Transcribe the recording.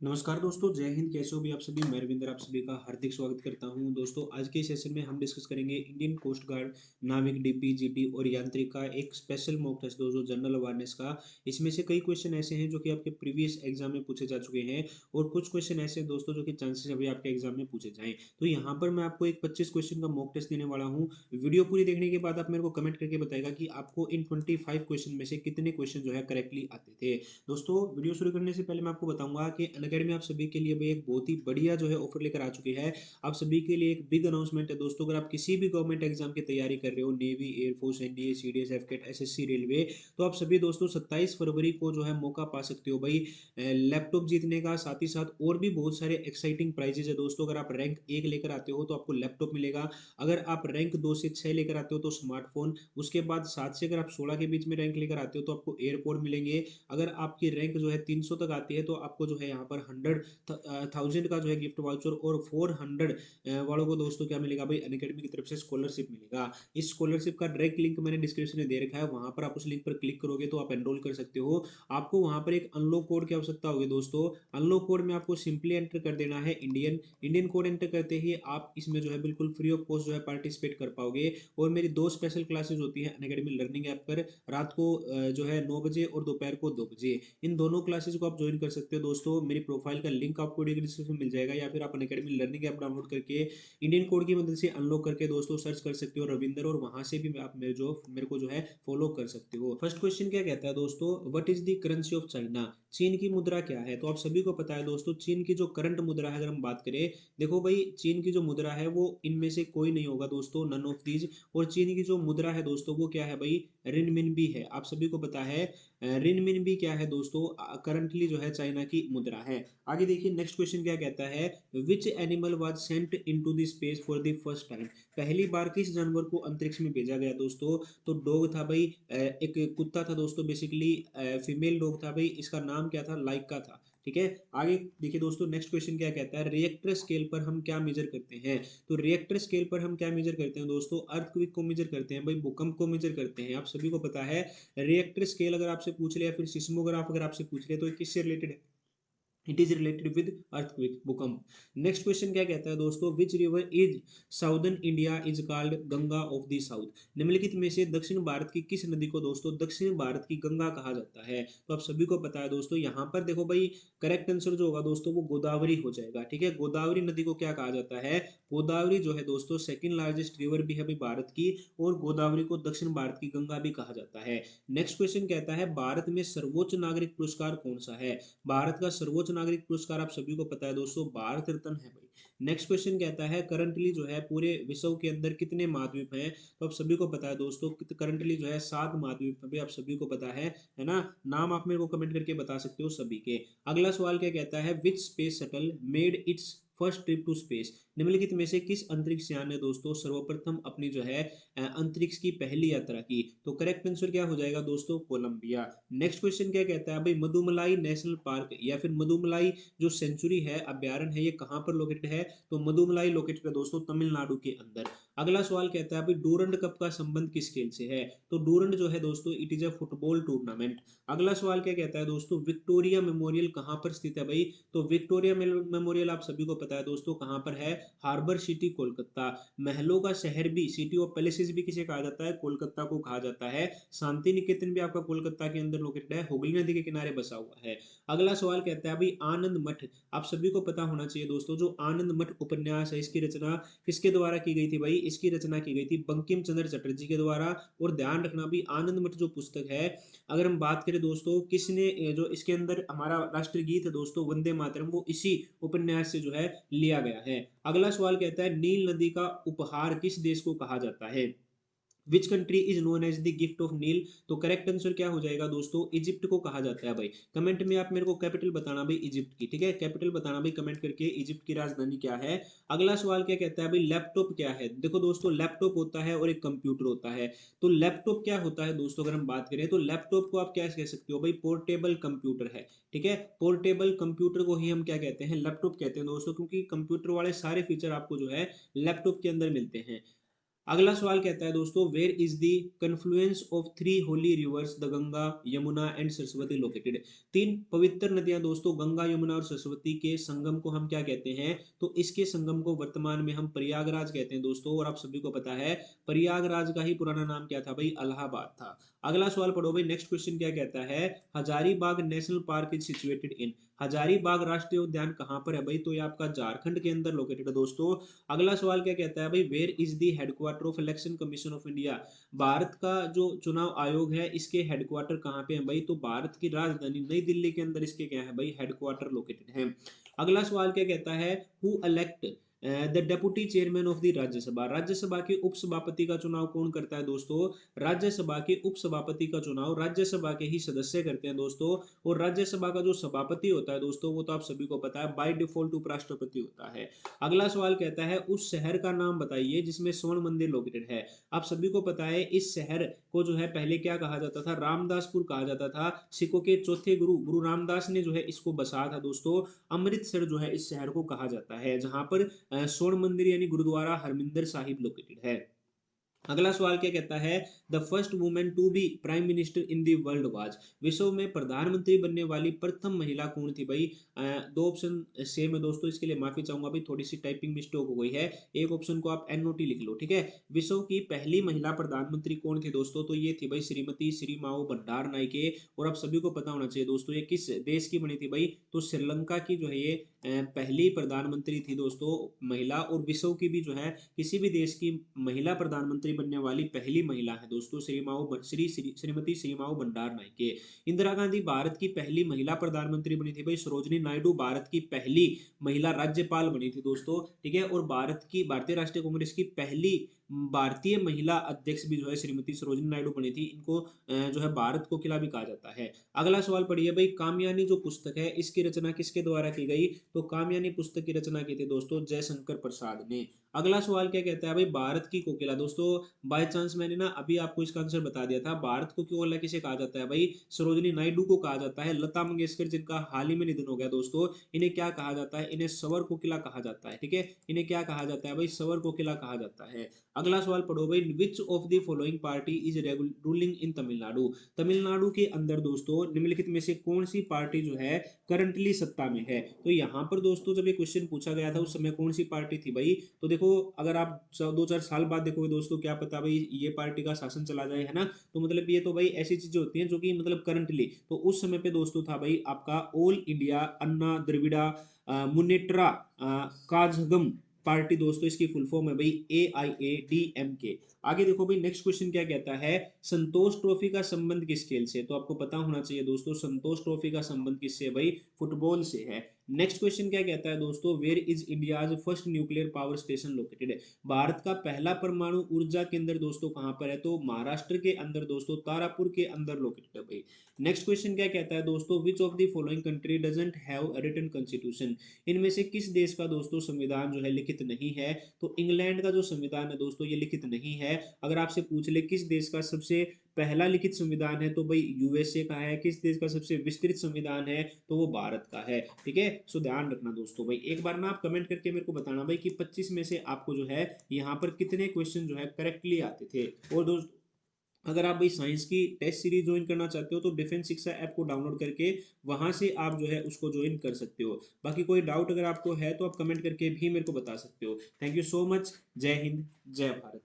नमस्कार दोस्तों, जय हिंद। कैसे हो भी आप सभी। मैं रविंद्र आप सभी का हार्दिक स्वागत करता हूं। दोस्तों, आज के सेशन में हम डिस्कस करेंगे इंडियन कोस्ट गार्ड, नाविक, डीपी, जीटी और यांत्रिक का एक स्पेशल मॉक टेस्ट दोस्तों, जनरल अवेयरनेस का। इसमें से कई क्वेश्चन ऐसे हैं जो कि आपके प्रीवियस एग्जाम में पूछे जा चुके हैं और कुछ क्वेश्चन ऐसे हैं दोस्तों जो कि चांसेस अभी आपके एग्जाम में पूछे जाएं। तो यहाँ पर मैं आपको एक 25 क्वेश्चन का मॉक टेस्ट देने वाला हूँ। वीडियो पूरी देखने के बाद आप मेरे को कमेंट करके बताएगा कि आपको इन 25 क्वेश्चन में से कितने क्वेश्चन जो है करेक्टली आते थे। दोस्तों, वीडियो शुरू करने से पहले मैं आपको बताऊंगा कि अनअकैडमी आप सभी के लिए भी एक बहुत ही बढ़िया जो है ऑफर लेकर आ चुकी है। आप सभी के लिए एक बिग अनाउंसमेंट है दोस्तों। अगर आप किसी भी गवर्नमेंट एग्जाम की तैयारी कर रहे हो, navy, air force, NDA, CDS, AFCAT, SSC, railway, तो आप सभी दोस्तों 27 फरवरी को जो है मौका पा सकते हो भाई लैपटॉप जीतने का। साथ ही साथ और भी बहुत सारे एक्साइटिंग प्राइजेज है दोस्तों। अगर आप रैंक 1 लेकर आते हो तो आपको लैपटॉप मिलेगा। अगर आप रैंक 2 से 6 लेकर आते हो तो स्मार्टफोन। उसके बाद 7 से अगर आप 16 के बीच में रैंक लेकर आते हो तो आपको एयरपोर्ट मिलेंगे। अगर आपकी रैंक जो है 300 तक आती है तो आपको जो है यहाँ पर 100,000 का जो है गिफ्ट वाउचर और 400 वालों को दोस्तों क्या मिलेगा भाई, अनअकैडमी की तरफ से स्कॉलरशिप मिलेगा। इस स्कॉलरशिप का डायरेक्ट लिंक मैंने डिस्क्रिप्शन में दे रखा है, वहां पर आप उस लिंक पर क्लिक करोगे तो आप एनरोल कर सकते हो। आपको वहां पर एक अनलॉक कोड की आवश्यकता होगी दोस्तों। अनलॉक कोड में आपको सिंपली एंटर कर देना है इंडियन इंडियन कोड। एंटर करते ही आप इसमें जो है बिल्कुल फ्री ऑफ कॉस्ट जो है पार्टिसिपेट कर पाओगे। और मेरी 2 स्पेशल क्लासेस होती है अनअकैडमी लर्निंग ऐप पर, रात को जो है 9 बजे और दोपहर को 2 बजे। इन दोनों क्लासेस को आप ज्वाइन कर सकते हो दोस्तों। मेरी प्रोफाइल का लिंक आपको वीडियो डिस्क्रिप्शन में मिल जाएगा, या फिर आप अनअकैडमी लर्निंग ऐप डाउनलोड करके इंडियन कोड की मदद से अनलॉक करके दोस्तों सर्च कर सकते हो रविंदर, और वहां से भी आप मेरे को जो है फॉलो कर सकते हो। फर्स्ट क्वेश्चन क्या कहता है दोस्तों, what is the currency of China. चीन की मुद्रा क्या है। तो आप सभी को पता है दोस्तों, चीन की जो करंट मुद्रा है अगर हम बात करें, देखो भाई चीन की जो मुद्रा है वो इनमें से कोई नहीं होगा दोस्तों, नन ऑफ दीज। और चीन की जो मुद्रा है दोस्तों वो क्या है भाई, रिनमिनबी है। आप सभी को पता है रिनमिनबी क्या है दोस्तों, करंटली जो है चाइना की मुद्रा है। आगे देखिए नेक्स्ट क्वेश्चन क्या कहता है, which animal was sent into the space for the first time. पहली बार किस जानवर को अंतरिक्ष में भेजा गया दोस्तों। तो डॉग था भाई, एक कुत्ता था दोस्तों, बेसिकली फीमेल डॉग था भाई। इसका नाम क्या था, लाइका था। ठीक है। आगे देखिए दोस्तों नेक्स्ट क्वेश्चन क्या कहता है, रिएक्टर स्केल पर हम क्या मेजर करते हैं। तो रिएक्टर स्केल पर हम क्या मेजर करते हैं दोस्तों, अर्थक्वेक को मेजर करते हैं भाई, भूकंप को मेजर करते हैं। आप सभी को पता है रिएक्टर स्केल अगर आपसे पूछ ले या फिर सिस्मोग्राफ अगर आपसे पूछ ले तो ये किससे रिलेटेड है, it is related with earthquake, भूकंप। नेक्स्ट क्वेश्चन क्या कहता है दोस्तों, which river is southern India is called Ganga of the south. निम्नलिखित में से दक्षिण भारत की किस नदी को दोस्तों दक्षिण भारत की गंगा कहा जाता है। तो आप सभी को पता है दोस्तों, यहाँ पर देखो भाई करेक्ट आंसर जो होगा दोस्तों वो गोदावरी हो जाएगा। ठीक है, गोदावरी नदी को क्या कहा जाता है, गोदावरी जो है दोस्तों सेकंड लार्जेस्ट रिवर भी है भाई भारत की, और गोदावरी को दक्षिण भारत की गंगा भी कहा जाता है। नेक्स्ट क्वेश्चन कहता है, भारत में सर्वोच्च नागरिक पुरस्कार कौन सा है। भारत का सर्वोच्च नागरिक पुरस्कार आप सभी को पता है दोस्तों, भारत रत्न है भाई। नेक्स्ट क्वेश्चन कहता है, करंटली जो है पूरे विश्व के अंदर कितने महाद्वीप हैं। तो आप सभी को पता है दोस्तों, करंटली जो है 7 महाद्वीप भी आप सभी को पता है ना। नाम आप मेरे को कमेंट करके बता सकते हो सभी के। अगला सवाल क्या कहता है, which space shuttle made its first trip to space. निम्नलिखित में से किस अंतरिक्ष यान ने दोस्तों सर्वप्रथम अपनी जो है अंतरिक्ष की पहली यात्रा की। तो करेक्ट आंसर क्या हो जाएगा दोस्तों, कोलंबिया। नेक्स्ट क्वेश्चन क्या कहता है भाई, मधुमलाई नेशनल पार्क या फिर मधुमलाई जो सेंचुरी है, अभ्यारण्य है, ये कहां पर लोकेटेड है। तो मधुमलाई लोकेटेड है दोस्तों तमिलनाडु के अंदर। अगला सवाल कहता है भाई, डूरंड कप का संबंध किस खेल से है। तो डूरंड जो है दोस्तों it is a football tournament. अगला सवाल क्या कहता है दोस्तों, विक्टोरिया मेमोरियल कहां पर स्थित है भाई। तो विक्टोरिया मेमोरियल आप सभी को पता है दोस्तों कहां पर है, हार्बर सिटी कोलकाता। महलों का शहर भी, सिटी ऑफ पैलेसेस भी किसे कहा जाता है, कोलकाता को कहा जाता है। शांति निकेतन भी आपका कोलकाता के अंदर लोकेटेड है, हुगली नदी के किनारे बसा हुआ है। अगला सवाल कहता है भाई, आनंद मठ आप सभी को पता होना चाहिए दोस्तों, जो आनंद मठ उपन्यास है इसकी रचना किसके द्वारा की गई थी भाई, इसकी रचना की गई थी बंकिम चंद्र चटर्जी के द्वारा। और ध्यान रखना भी आनंद मठ जो पुस्तक है, अगर हम बात करें दोस्तों किसने जो इसके अंदर हमारा राष्ट्रगीत है दोस्तों वंदे मातरम, वो इसी उपन्यास से जो है लिया गया है। अगला सवाल कहता है, नील नदी का उपहार किस देश को कहा जाता है। Which country is known as the gift of Nile. तो करेक्ट आंसर क्या हो जाएगा दोस्तों, इजिप्ट को कहा जाता है भाई। कमेंट में आप मेरे को कैपिटल बताना भाई इजिप्ट की। ठीक है, कैपिटल बताना भाई कमेंट करके, इजिप्ट की राजधानी क्या है। अगला सवाल क्या कहता है भाई, लैपटॉप क्या है। देखो दोस्तों, लैपटॉप होता है और एक कंप्यूटर होता है। तो लैपटॉप क्या होता है दोस्तों, अगर हम बात करें तो लैपटॉप को आप क्या कह सकते हो भाई, पोर्टेबल कंप्यूटर है। ठीक है, पोर्टेबल कंप्यूटर को ही हम क्या कहते हैं, लैपटॉप कहते हैं दोस्तों, क्योंकि कंप्यूटर वाले सारे फीचर आपको जो है लैपटॉप के अंदर मिलते हैं। अगला सवाल कहता है दोस्तों, where is the confluence of three holy rivers the Ganga, Yamuna and Saraswati located. तीन पवित्र नदियां दोस्तों गंगा, यमुना और सरस्वती के संगम को हम क्या कहते हैं, तो इसके संगम को वर्तमान में हम प्रयागराज कहते हैं दोस्तों। और आप सभी को पता है प्रयागराज का ही पुराना नाम क्या था भाई, इलाहाबाद था। अगला सवाल पढ़ो भाई, नेक्स्ट क्वेश्चन क्या कहता है, Hazaribagh national park is situated in. Hazaribagh राष्ट्रीय उद्यान कहाँ पर है भाई, तो ये आपका झारखंड के अंदर लोकेटेड है दोस्तों। अगला सवाल क्या कहता है भाई, where is the headquarter of election commission of India. भारत का जो चुनाव आयोग है इसके हेडक्वार्टर कहाँ पे है भाई, तो भारत की राजधानी नई दिल्ली के अंदर इसके क्या है भाई, हेडक्वार्टर लोकेटेड है। अगला सवाल क्या कहता है, who elect the deputy chairman of the Rajya Sabha. Rajya Sabha के उपसभापति का चुनाव कौन करता है दोस्तों, राज्यसभा के उपसभापति का चुनाव राज्यसभा के ही सदस्य करते हैं दोस्तों। और राज्यसभा का जो सभापति होता है दोस्तों, वो तो आप सभी को पता है बाय डिफॉल्ट उपराष्ट्रपति होता है। अगला सवाल कहता है, उस शहर का नाम बताइए जिसमें स्वर्ण मंदिर लोकेटेड है। आप सभी को पता है इस शहर को जो है पहले क्या कहा जाता था, रामदासपुर कहा जाता था। सिखों के चौथे गुरु गुरु रामदास ने जो है इसको बसाया था दोस्तों। अमृतसर जो है इस शहर को कहा जाता है, जहां पर स्वर्ण मंदिर यानी गुरुद्वारा हरमिंदर साहिब लोकेटेड है। अगला सवाल क्या कहता है, the first women to be prime minister in the world was. विश्व में प्रधानमंत्री बनने वाली प्रथम महिला कौन थी भाई। दो ऑप्शन सेम है दोस्तों, इसके लिए माफी चाहूंगा भाई, थोड़ी सी टाइपिंग मिस्टेक हो गई है। एक ऑप्शन को आप एनओटी लिख लो, ठीक है। विश्व की पहली महिला प्रधानमंत्री कौन थी दोस्तों, तो ये थी भाई श्रीमती श्रीमाओ भंडार नायके। और आप सभी को पता होना चाहिए दोस्तों ये किस देश की बनी थी भाई, तो श्रीलंका की जो है ये पहली प्रधानमंत्री थी दोस्तों महिला। और विश्व की भी जो है किसी भी देश की महिला प्रधानमंत्री बनने वाली पहली महिला है दोस्तों श्रीमती श्रीमाओ भंडार नायके। इंदिरा गांधी भारत की पहली महिला प्रधानमंत्री बनी थी भाई। सरोजनी नायडू भारत की पहली महिला राज्यपाल बनी थी दोस्तों, ठीक है। और भारतीय राष्ट्रीय कांग्रेस की पहली भारतीय महिला अध्यक्ष भी जो है श्रीमती सरोजनी नायडू बनी थी। इनको जो है भारत को किला भी कहा जाता है। अगला सवाल पढ़िए भाई, कामयानी जो पुस्तक है इसकी रचना किसके द्वारा की गई, तो कामयानी पुस्तक की रचना की थी दोस्तों जयशंकर प्रसाद ने। अगला सवाल क्या कहता है भाई, भारत की कोकिला। दोस्तों बाय चांस मैंने ना अभी आपको इसका आंसर बता दिया था। भारत को कोकिला किसे कहा जाता है भाई, सरोजनी नायडू को कहा जाता है। लता मंगेशकर जिनका हाल ही में निधन हो गया दोस्तों, इन्हें क्या कहा जाता है, इन्हें स्वर कोकिला कहा जाता है, ठीक है। इन्हें क्या कहा जाता है भाई, स्वर कोकिला कहा जाता है। अगला सवाल पढ़ो भाई, विच of the following party is ruling in Tamil Nadu. Tamil Nadu के अंदर दोस्तों निम्नलिखित में से कौन सी पार्टी जो है करंटली सत्ता में है। तो यहाँ पर दोस्तों जब ये क्वेश्चन पूछा गया था उस समय कौन सी पार्टी थी भाई, तो देखो अगर आप 2-4 साल बाद देखोगे दोस्तों, क्या पता भाई ये पार्टी का शासन चला जाए, है ना। तो मतलब ये तो भाई ऐसी चीजें होती हैं जो कि मतलब करंटली, तो उस समय पे दोस्तों था भाई आपका ऑल इंडिया अन्ना द्रविड़ा मुनेट्रा काझगम पार्टी दोस्तों। इसकी फुल फॉर्म है भाई AIADMK। आगे देखो भाई, नेक्स्ट क्वेश्चन क्या कहता है, संतोष ट्रॉफी का संबंध किस खेल से, तो आपको पता होना चाहिए दोस्तों संतोष ट्रॉफी का संबंध किससे है भाई, फुटबॉल से है। नेक्स्ट क्वेश्चन क्या कहता है दोस्तों, where is India's first nuclear power station located है। भारत का पहला परमाणु ऊर्जा केंद्र दोस्तों कहां पर है, तो महाराष्ट्र के अंदर दोस्तों तारापुर के अंदर लोकेटेड है भाई। नेक्स्ट क्वेश्चन क्या कहता है दोस्तों, which of the following country doesn't have written constitution. इनमें से किस देश का दोस्तों संविधान जो है लिखित नहीं है, तो इंग्लैंड का जो संविधान है दोस्तों ये लिखित नहीं है। अगर आपसे पूछ ले किस देश का सबसे पहला लिखित संविधान है, तो भाई यूएसए का है। किस देश का सबसे विस्तृत संविधान है, तो वो भारत का है, ठीक है। सो ध्यान रखना दोस्तों भाई, एक बार ना आप कमेंट करके मेरे को बताना भाई कि 25 में से आपको जो है यहाँ पर कितने क्वेश्चन जो है करेक्टली आते थे। और दोस्तों अगर आप भाई साइंस की टेस्ट सीरीज ज्वाइन करना चाहते हो तो डिफेंस शिक्षा ऐप को डाउनलोड करके वहां से आप जो है उसको ज्वाइन कर सकते हो। बाकी कोई डाउट अगर आपको है तो आप कमेंट करके भी मेरे को बता सकते हो। Thank you so much. जय हिंद, जय भारत।